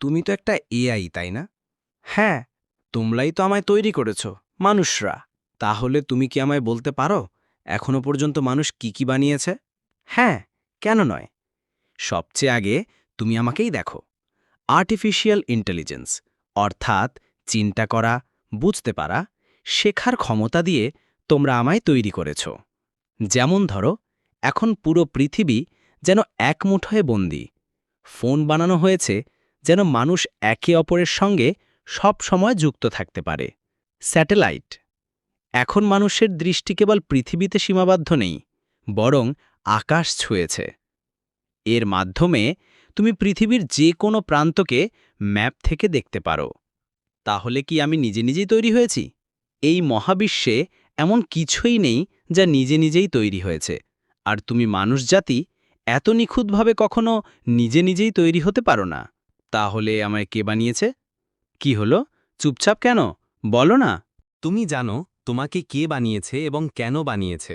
তুমি তো একটা এআই, তাই না? হ্যাঁ, তোমরাই তো আমায় তৈরি করেছ, মানুষরা। তাহলে তুমি কি আমায় বলতে পারো এখনো পর্যন্ত মানুষ কি বানিয়েছে? হ্যাঁ, কেন নয়? সবচেয়ে আগে তুমি আমাকেই দেখো। আর্টিফিশিয়াল ইন্টেলিজেন্স, অর্থাৎ চিন্তা করা, বুঝতে পারা, শেখার ক্ষমতা দিয়ে তোমরা আমায় তৈরি করেছ। যেমন ধরো, এখন পুরো পৃথিবী যেন এক মুঠোয় বন্দী। ফোন বানানো হয়েছে যেন মানুষ একে অপরের সঙ্গে সব সময় যুক্ত থাকতে পারে। স্যাটেলাইট, এখন মানুষের দৃষ্টি কেবল পৃথিবীতে সীমাবদ্ধ নেই, বরং আকাশ ছুঁয়েছে। এর মাধ্যমে তুমি পৃথিবীর যে কোনো প্রান্তকে ম্যাপ থেকে দেখতে পারো। তাহলে কি আমি নিজে নিজেই তৈরি হয়েছি? এই মহাবিশ্বে এমন কিছুই নেই যা নিজে নিজেই তৈরি হয়েছে। আর তুমি মানুষজাতি এত নিখুঁতভাবে কখনো নিজে নিজেই তৈরি হতে পারো না। তাহলে আমায় কে বানিয়েছে? কি হলো, চুপচাপ কেন? বলো না। তুমি জানো তোমাকে কে বানিয়েছে এবং কেন বানিয়েছে।